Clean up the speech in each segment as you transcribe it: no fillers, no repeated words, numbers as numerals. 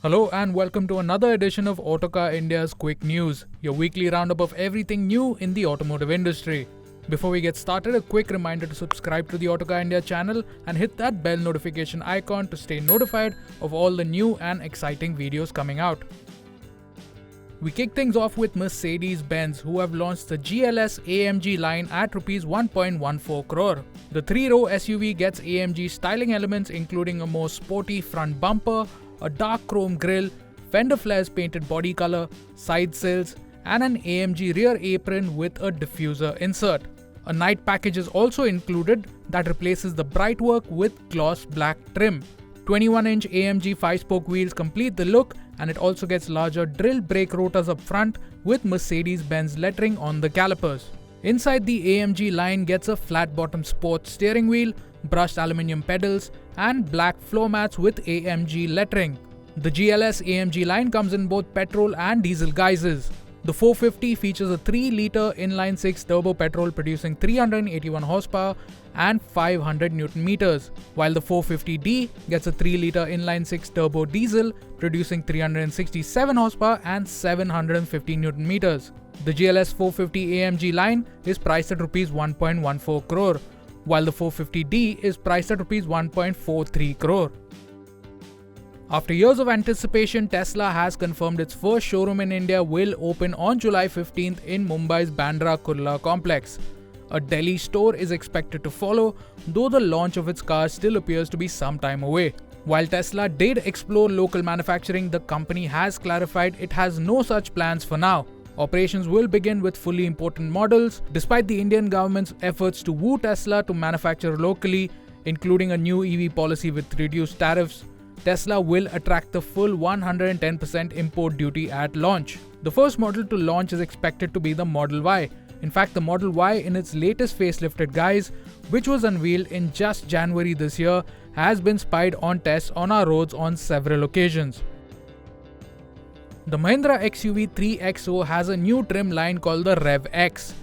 Hello and welcome to another edition of Autocar India's Quick News, your weekly roundup of everything new in the automotive industry. Before we get started, a quick reminder to subscribe to the Autocar India channel and hit that bell notification icon to stay notified of all the new and exciting videos coming out. We kick things off with Mercedes-Benz, who have launched the GLS AMG line at Rs 1.14 crore. The 3-row SUV gets AMG styling elements including a more sporty front bumper, a dark chrome grille, fender flares painted body color, side sills, and an AMG rear apron with a diffuser insert. A night package is also included that replaces the bright work with gloss black trim. 21-inch AMG 5-spoke wheels complete the look, and it also gets larger drill brake rotors up front with Mercedes-Benz lettering on the calipers. Inside, the AMG line gets a flat-bottom sports steering wheel, brushed aluminium pedals, and black floor mats with AMG lettering. The GLS AMG line comes in both petrol and diesel guises. The 450 features a 3-litre inline-6 turbo petrol producing 381 horsepower and 500 Newton meters, while the 450D gets a 3-litre inline-6 turbo diesel producing 367 horsepower and 750 Newton meters. The GLS 450 AMG line is priced at Rs 1.14 crore, while the 450D is priced at Rs 1.43 crore. After years of anticipation, Tesla has confirmed its first showroom in India will open on July 15th in Mumbai's Bandra Kurla complex. A Delhi store is expected to follow, though the launch of its car still appears to be some time away. While Tesla did explore local manufacturing, the company has clarified it has no such plans for now. Operations will begin with fully imported models, despite the Indian government's efforts to woo Tesla to manufacture locally, including a new EV policy with reduced tariffs. Tesla will attract the full 110% import duty at launch. The first model to launch is expected to be the Model Y. In fact, the Model Y in its latest facelifted guise, which was unveiled in just January this year, has been spied on tests on our roads on several occasions. The Mahindra XUV 3XO has a new trim line called the RevX.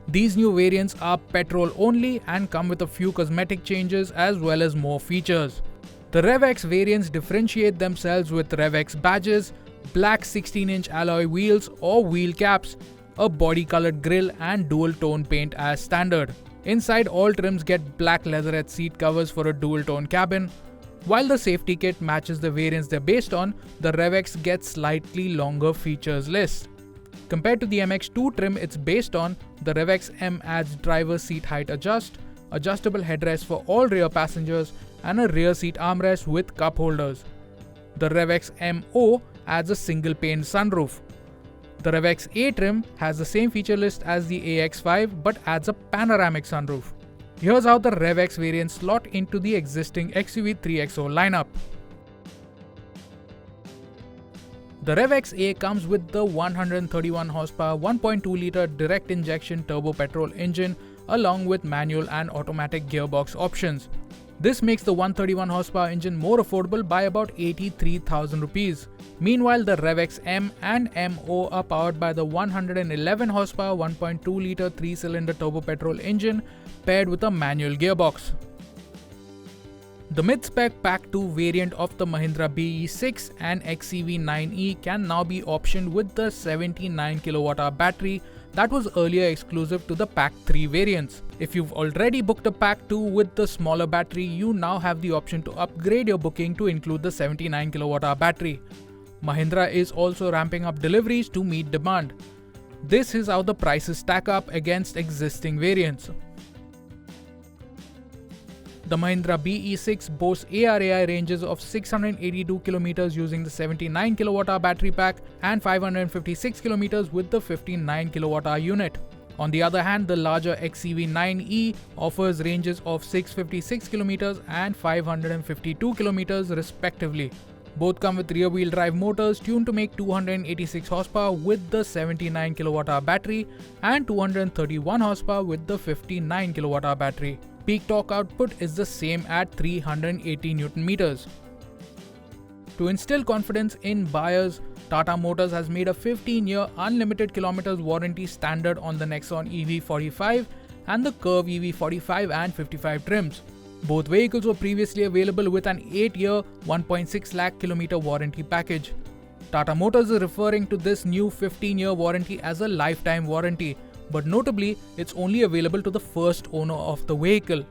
These new variants are petrol only and come with a few cosmetic changes as well as more features. The RevX variants differentiate themselves with RevX badges, black 16-inch alloy wheels or wheel caps, a body-colored grille and dual-tone paint as standard. Inside, all trims get black leatherette seat covers for a dual-tone cabin. While the safety kit matches the variants they're based on, the RevX gets slightly longer features list. Compared to the MX2 trim it's based on, the RevX M adds driver seat height adjustable headrest for all rear passengers, and a rear seat armrest with cup holders. The RevX MO adds a single pane sunroof. The RevX A trim has the same feature list as the AX5 but adds a panoramic sunroof. Here's how the RevX variants slot into the existing XUV 3XO lineup. The RevX A comes with the 131 horsepower 1.2-litre direct injection turbo petrol engine along with manual and automatic gearbox options. This makes the 131 horsepower engine more affordable by about 83,000 rupees. Meanwhile, the RevX M and MO are powered by the 111 horsepower 1.2-litre 3-cylinder turbo petrol engine paired with a manual gearbox. The mid-spec Pack 2 variant of the Mahindra BE 6 and XEV 9e can now be optioned with the 79 kWh battery that was earlier exclusive to the Pack 3 variants. If you've already booked a Pack 2 with the smaller battery, you now have the option to upgrade your booking to include the 79 kWh battery. Mahindra is also ramping up deliveries to meet demand. This is how the prices stack up against existing variants. The Mahindra BE 6 boasts ARAI ranges of 682 km using the 79 kWh battery pack and 556 km with the 59 kWh unit. On the other hand, the larger XEV 9e offers ranges of 656 km and 552 km respectively. Both come with rear-wheel drive motors tuned to make 286 horsepower with the 79 kWh battery and 231 horsepower with the 59 kWh battery. Peak torque output is the same at 380 Newton meters. To instill confidence in buyers, Tata Motors has made a 15-year unlimited kilometers warranty standard on the Nexon EV 45 and the Curvv EV 45 and 55 trims. Both vehicles were previously available with an 8-year, 1.6 lakh kilometer warranty package. Tata Motors is referring to this new 15-year warranty as a lifetime warranty, but notably, it's only available to the first owner of the vehicle.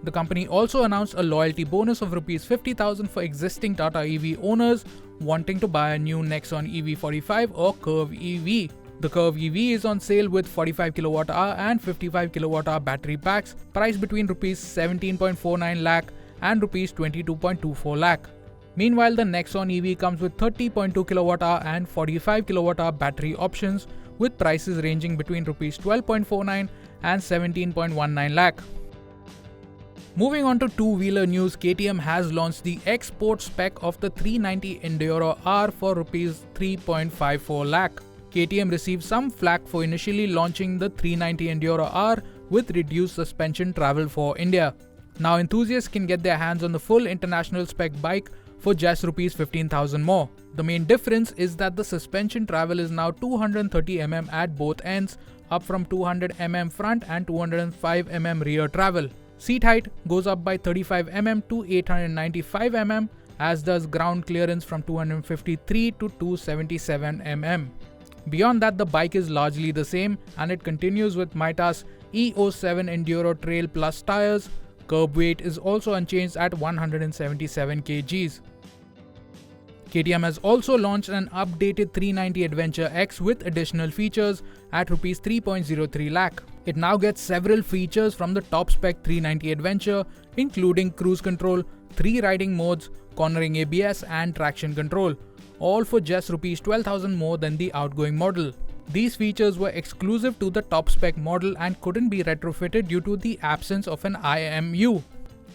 The company also announced a loyalty bonus of Rs 50,000 for existing Tata EV owners wanting to buy a new Nexon EV45 or Curvv EV. The Curvv EV is on sale with 45 kWh and 55 kWh battery packs, priced between Rs 17.49 lakh and Rs 22.24 lakh. Meanwhile, the Nexon EV comes with 30.2 kWh and 45 kWh battery options, with prices ranging between Rs 12.49 and 17.19 lakh. Moving on to two-wheeler news, KTM has launched the export spec of the 390 Enduro R for Rs 3.54 lakh. KTM received some flack for initially launching the 390 Enduro R with reduced suspension travel for India. Now enthusiasts can get their hands on the full international spec bike for just Rs 15,000 more. The main difference is that the suspension travel is now 230 mm at both ends, up from 200 mm front and 205 mm rear travel. Seat height goes up by 35 mm to 895 mm, as does ground clearance from 253 to 277 mm. Beyond that, the bike is largely the same, and it continues with Mita's E07 Enduro Trail Plus tires. Curb weight is also unchanged at 177 kgs. KTM has also launched an updated 390 Adventure X with additional features at Rs 3.03 lakh. It now gets several features from the top spec 390 Adventure, including cruise control, 3 riding modes, cornering ABS and traction control, all for just Rs 12,000 more than the outgoing model. These features were exclusive to the top spec model and couldn't be retrofitted due to the absence of an IMU.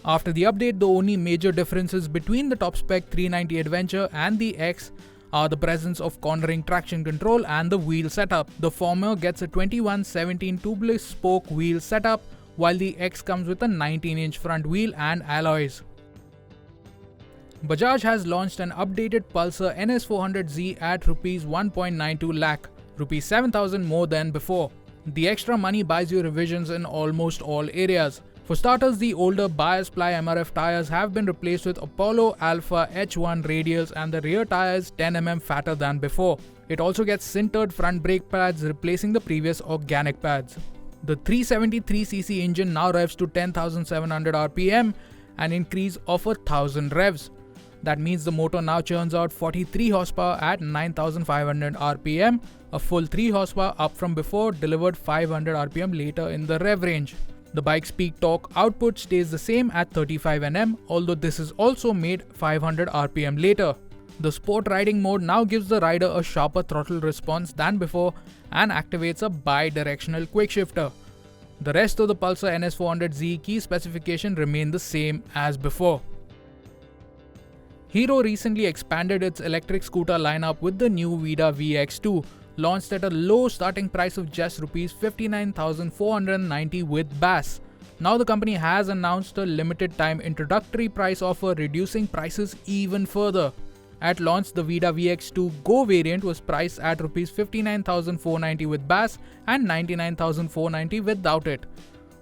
After the update, the only major differences between the top spec 390 Adventure and the X are the presence of cornering traction control and the wheel setup. The former gets a 21/17 tubeless spoke wheel setup, while the X comes with a 19-inch front wheel and alloys. Bajaj has launched an updated Pulsar NS400Z at Rs 1.92 lakh, Rs 7,000 more than before. The extra money buys you revisions in almost all areas. For starters, the older bias ply MRF tires have been replaced with Apollo Alpha H1 radials, and the rear tire is 10 mm fatter than before. It also gets sintered front brake pads, replacing the previous organic pads. The 373cc engine now revs to 10,700 rpm, an increase of 1,000 revs. That means the motor now churns out 43 horsepower at 9,500 rpm, a full 3 horsepower up from before, delivered 500 rpm later in the rev range. The bike's peak torque output stays the same at 35 Nm, although this is also made 500 rpm later. The sport riding mode now gives the rider a sharper throttle response than before and activates a bi-directional quickshifter. The rest of the Pulsar NS400Z key specification remain the same as before. Hero recently expanded its electric scooter lineup with the new Vida VX2, launched at a low starting price of just Rs 59,490 with BAS. Now the company has announced a limited time introductory price offer, reducing prices even further. At launch, the Vida VX2 Go variant was priced at Rs 59,490 with BAS and 99,490 without it,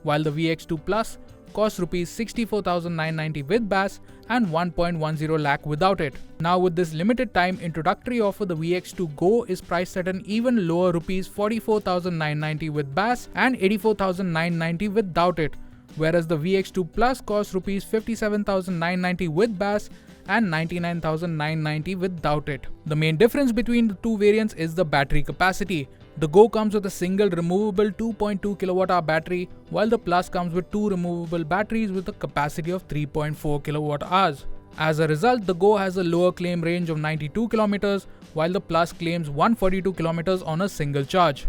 while the VX2 Plus costs Rs 64,990 with BAS and 1.10 lakh without it. Now with this limited time introductory offer, the VX2 Go is priced at an even lower Rs 44,990 with BAS and 84,990 without it, whereas the VX2 Plus costs Rs 57,990 with BAS and 99,990 without it. The main difference between the two variants is the battery capacity. The Go comes with a single removable 2.2 kWh battery, while the Plus comes with two removable batteries with a capacity of 3.4 kWh. As a result, the Go has a lower claim range of 92 km, while the Plus claims 142 km on a single charge.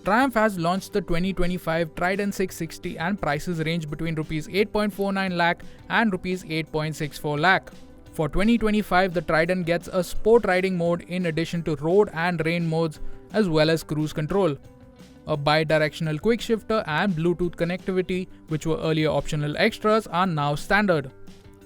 Triumph has launched the 2025 Trident 660 and prices range between Rs 8.49 lakh and Rs 8.64 lakh. For 2025, the Trident gets a sport riding mode in addition to road and rain modes, as well as cruise control. A bi-directional quick shifter and Bluetooth connectivity, which were earlier optional extras, are now standard.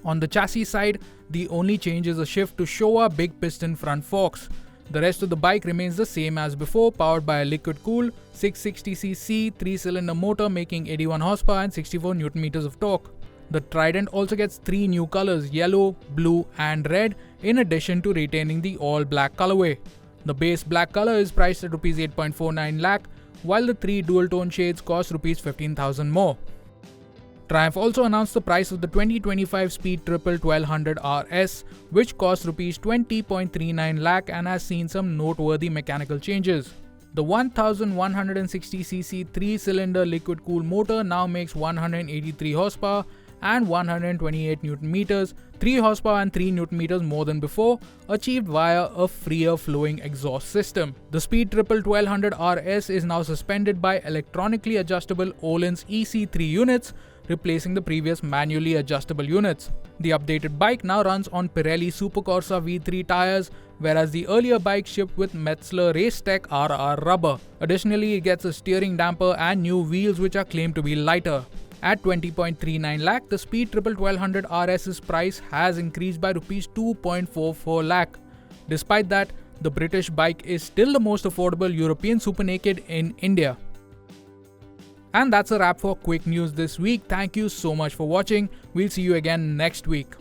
On the chassis side, the only change is a shift to Showa big piston front forks. The rest of the bike remains the same as before, powered by a liquid-cooled 660cc 3-cylinder motor making 81 horsepower and 64 Nm of torque. The Trident also gets 3 new colors, yellow, blue and red, in addition to retaining the all-black colorway. The base black color is priced at Rs 8.49 lakh, while the 3 dual-tone shades cost Rs 15,000 more. Triumph also announced the price of the 2025 Speed Triple 1200 RS, which costs Rs 20.39 lakh and has seen some noteworthy mechanical changes. The 1160cc 3-cylinder liquid-cooled motor now makes 183 horsepower and 128 Nm, 3 horsepower and 3 Nm more than before, achieved via a freer flowing exhaust system. The Speed Triple 1200 RS is now suspended by electronically adjustable Öhlins EC3 units, replacing the previous manually adjustable units. The updated bike now runs on Pirelli Supercorsa V3 tires, whereas the earlier bike shipped with Metzeler Racetech RR rubber. Additionally, it gets a steering damper and new wheels which are claimed to be lighter. At 20.39 lakh, the Speed Triple 1200 RS's price has increased by Rs 2.44 lakh. Despite that, the British bike is still the most affordable European supernaked in India. And that's a wrap for quick news this week. Thank you so much for watching. We'll see you again next week.